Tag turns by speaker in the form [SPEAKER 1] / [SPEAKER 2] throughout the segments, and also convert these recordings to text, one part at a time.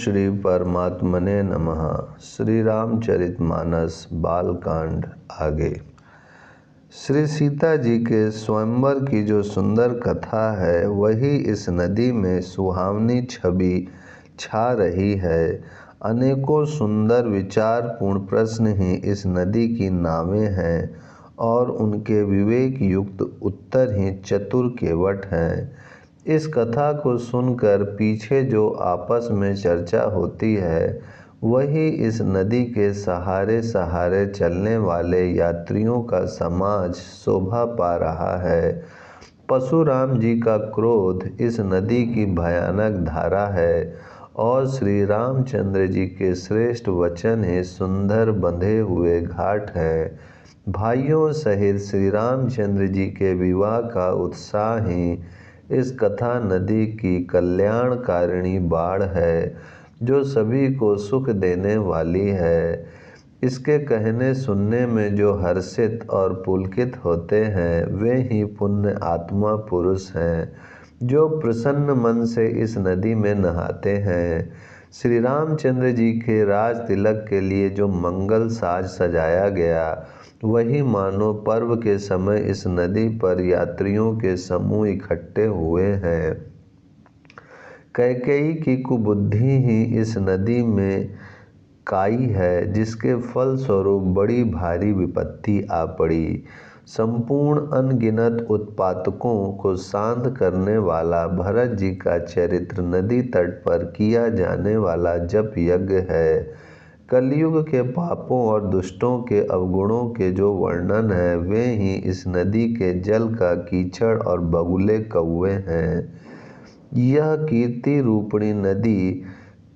[SPEAKER 1] श्री परमात्मने नमः। श्री रामचरितमानस बालकांड आगे। श्री सीता जी के स्वयंवर की जो सुंदर कथा है वही इस नदी में सुहावनी छवि छा रही है। अनेकों सुंदर विचारपूर्ण प्रश्न ही इस नदी की नावें हैं और उनके विवेक युक्त उत्तर ही चतुर केवट हैं। इस कथा को सुनकर पीछे जो आपस में चर्चा होती है वही इस नदी के सहारे सहारे चलने वाले यात्रियों का समाज शोभा पा रहा है। परशुराम जी का क्रोध इस नदी की भयानक धारा है और श्री रामचंद्र जी के श्रेष्ठ वचन ही सुंदर बंधे हुए घाट हैं। भाइयों सहित श्री रामचंद्र जी के विवाह का उत्साह ही इस कथा नदी की कल्याणकारिणी बाढ़ है जो सभी को सुख देने वाली है। इसके कहने सुनने में जो हर्षित और पुलकित होते हैं वे ही पुण्य आत्मा पुरुष हैं जो प्रसन्न मन से इस नदी में नहाते हैं। श्री रामचंद्र जी के राज तिलक के लिए जो मंगल साज सजाया गया वही मानो पर्व के समय इस नदी पर यात्रियों के समूह इकट्ठे हुए हैं। कैकेयी की कुबुद्धि ही इस नदी में काई है जिसके फल स्वरूप बड़ी भारी विपत्ति आ पड़ी। संपूर्ण अनगिनत उत्पातकों को शांत करने वाला भरत जी का चरित्र नदी तट पर किया जाने वाला जप यज्ञ है। कलयुग के पापों और दुष्टों के अवगुणों के जो वर्णन है वे ही इस नदी के जल का कीचड़ और बगुले कौवे हैं। यह कीर्ति रूपिणी नदी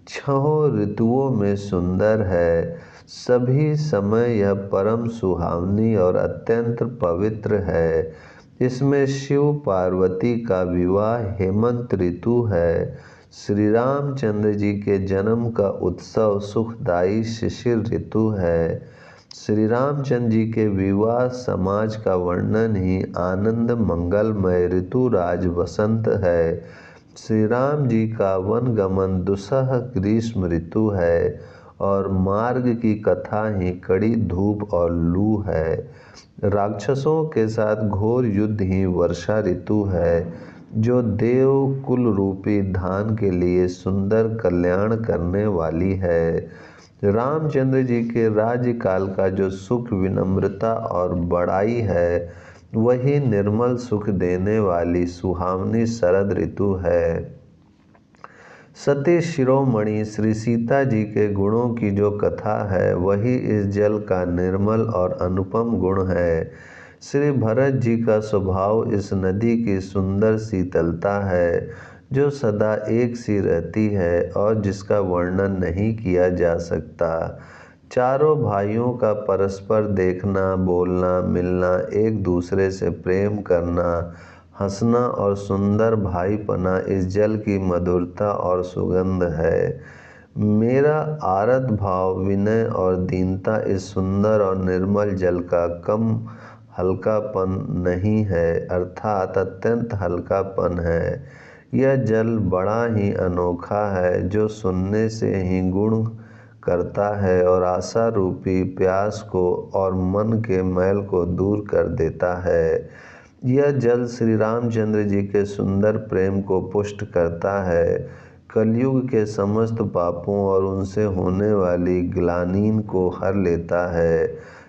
[SPEAKER 1] छहों ऋतुओं में सुंदर है। सभी समय यह परम सुहावनी और अत्यंत पवित्र है। इसमें शिव पार्वती का विवाह हेमंत ऋतु है। श्री रामचंद्र जी के जन्म का उत्सव सुखदायी शिशिर ऋतु है। श्री रामचंद्र जी के विवाह समाज का वर्णन ही आनंद मंगलमय ऋतुराज वसंत है। श्री राम जी का वन गमन दुस्सह ग्रीष्म ऋतु है और मार्ग की कथा ही कड़ी धूप और लू है। राक्षसों के साथ घोर युद्ध ही वर्षा ऋतु है जो देव कुल रूपी धान के लिए सुंदर कल्याण करने वाली है। रामचंद्र जी के राज्यकाल का जो सुख विनम्रता और बड़ाई है वही निर्मल सुख देने वाली सुहावनी शरद ऋतु है। सती शिरोमणि श्री सीता जी के गुणों की जो कथा है वही इस जल का निर्मल और अनुपम गुण है। श्री भरत जी का स्वभाव इस नदी की सुंदर शीतलता है जो सदा एक सी रहती है और जिसका वर्णन नहीं किया जा सकता। चारों भाइयों का परस्पर देखना बोलना मिलना एक दूसरे से प्रेम करना हंसना और सुंदर भाईपना इस जल की मधुरता और सुगंध है। मेरा आरत भाव विनय और दीनता इस सुंदर और निर्मल जल का कम हल्कापन नहीं है अर्थात अत्यंत हल्कापन है। यह जल बड़ा ही अनोखा है जो सुनने से ही गुण करता है और आशा रूपी प्यास को और मन के मैल को दूर कर देता है। यह जल श्री रामचंद्र जी के सुंदर प्रेम को पुष्ट करता है। कलयुग के समस्त पापों और उनसे होने वाली ग्लानि को हर लेता है।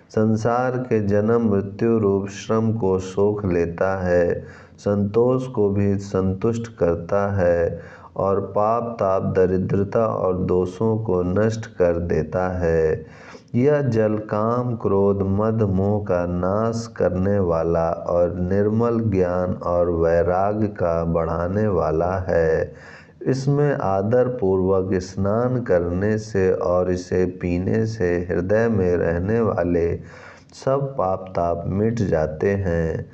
[SPEAKER 1] संसार के जन्म मृत्यु रूप श्रम को सोख लेता है। संतोष को भी संतुष्ट करता है और पाप ताप दरिद्रता और दोषों को नष्ट कर देता है। यह जल काम क्रोध मद मोह का नाश करने वाला और निर्मल ज्ञान और वैराग्य का बढ़ाने वाला है। इसमें आदर पूर्वक स्नान करने से और इसे पीने से हृदय में रहने वाले सब पाप ताप मिट जाते हैं।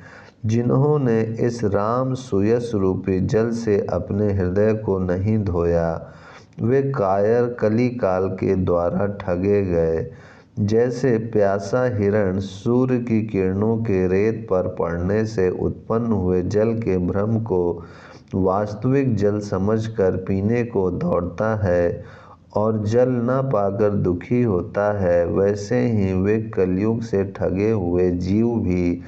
[SPEAKER 1] जिन्होंने इस राम सुयस रूपी जल से अपने हृदय को नहीं धोया वे कायर कली काल के द्वारा ठगे गए। जैसे प्यासा हिरण सूर्य की किरणों के रेत पर पड़ने से उत्पन्न हुए जल के भ्रम को वास्तविक जल समझकर पीने को दौड़ता है और जल न पाकर दुखी होता है, वैसे ही वे कलयुग से ठगे हुए जीव भी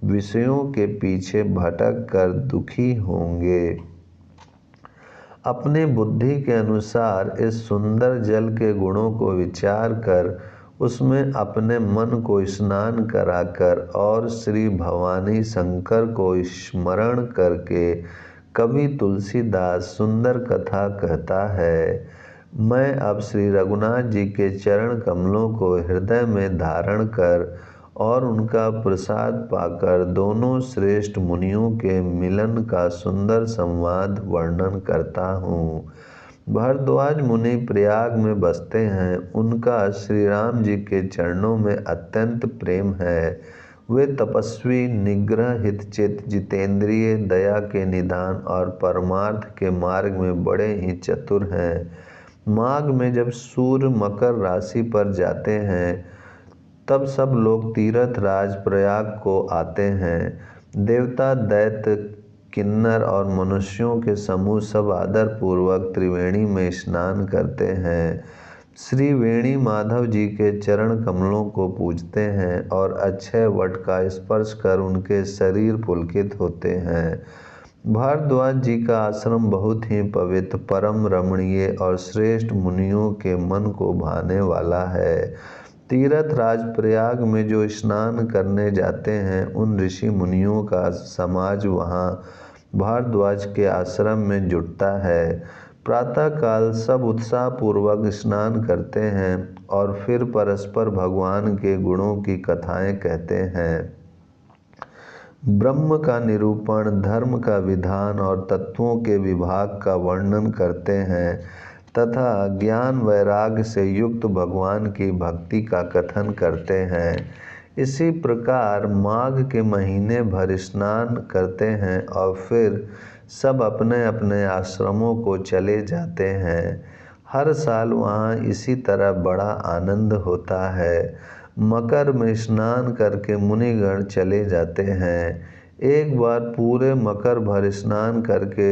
[SPEAKER 1] विषयों के पीछे भटक कर दुखी होंगे। अपनी बुद्धि के अनुसार इस सुंदर जल के गुणों को विचार कर उसमें अपने मन को स्नान कराकर और श्री भवानी शंकर को स्मरण करके कवि तुलसीदास सुंदर कथा कहता है। मैं अब श्री रघुनाथ जी के चरण कमलों को हृदय में धारण कर और उनका प्रसाद पाकर दोनों श्रेष्ठ मुनियों के मिलन का सुंदर संवाद वर्णन करता हूँ। भरद्वाज मुनि प्रयाग में बसते हैं। उनका श्री राम जी के चरणों में अत्यंत प्रेम है। वे तपस्वी, निग्रह, हितचित, जितेंद्रिय, दया के निधान और परमार्थ के मार्ग में बड़े ही चतुर हैं। माघ में जब सूर्य मकर राशि पर जाते हैं तब सब लोग तीर्थ राज प्रयाग को आते हैं। देवता, दैत्य, किन्नर और मनुष्यों के समूह सब आदर पूर्वक त्रिवेणी में स्नान करते हैं। श्री वेणी माधव जी के चरण कमलों को पूजते हैं और अक्षय वट का स्पर्श कर उनके शरीर पुलकित होते हैं। भारद्वाज जी का आश्रम बहुत ही पवित्र, परम रमणीय और श्रेष्ठ मुनियों के मन को भाने वाला है। तीर्थ राज प्रयाग में जो स्नान करने जाते हैं उन ऋषि मुनियों का समाज वहाँ भारद्वाज के आश्रम में जुटता है। प्रातःकाल सब उत्साह पूर्वक स्नान करते हैं और फिर परस्पर भगवान के गुणों की कथाएं कहते हैं। ब्रह्म का निरूपण, धर्म का विधान और तत्वों के विभाग का वर्णन करते हैं तथा ज्ञान वैराग्य से युक्त भगवान की भक्ति का कथन करते हैं। इसी प्रकार माघ के महीने भर स्नान करते हैं और फिर सब अपने अपने आश्रमों को चले जाते हैं। हर साल वहाँ इसी तरह बड़ा आनंद होता है। मकर में स्नान करके मुनिगण चले जाते हैं। एक बार पूरे मकर भर स्नान करके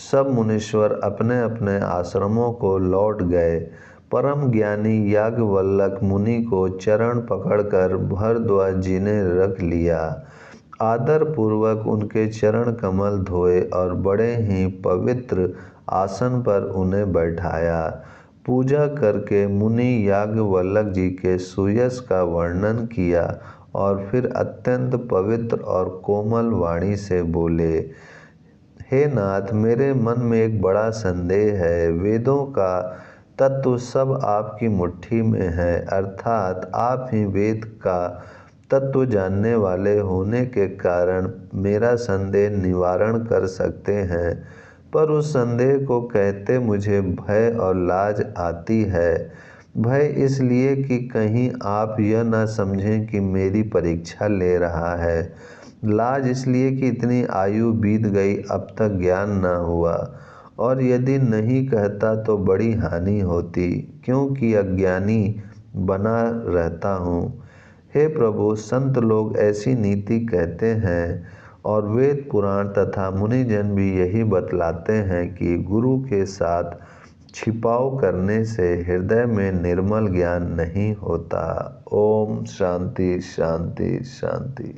[SPEAKER 1] सब मुनीश्वर अपने अपने आश्रमों को लौट गए। परम ज्ञानी याज्ञवल्क्य मुनि को चरण पकड़कर भरद्वाज जी ने रख लिया। आदर पूर्वक उनके चरण कमल धोए और बड़े ही पवित्र आसन पर उन्हें बैठाया। पूजा करके मुनि याज्ञवल्क्य जी के सुयश का वर्णन किया और फिर अत्यंत पवित्र और कोमल वाणी से बोले, हे नाथ, मेरे मन में एक बड़ा संदेह है। वेदों का तत्व सब आपकी मुट्ठी में है, अर्थात आप ही वेद का तत्व जानने वाले होने के कारण मेरा संदेह निवारण कर सकते हैं, पर उस संदेह को कहते मुझे भय और लाज आती है। भय इसलिए कि कहीं आप यह न समझें कि मेरी परीक्षा ले रहा है। लाज इसलिए कि इतनी आयु बीत गई, अब तक ज्ञान न हुआ, और यदि नहीं कहता तो बड़ी हानि होती, क्योंकि अज्ञानी बना रहता हूँ। हे प्रभु, संत लोग ऐसी नीति कहते हैं और वेद पुराण तथा मुनिजन भी यही बतलाते हैं कि गुरु के साथ छिपाव करने से हृदय में निर्मल ज्ञान नहीं होता। ओम शांति शांति शांति।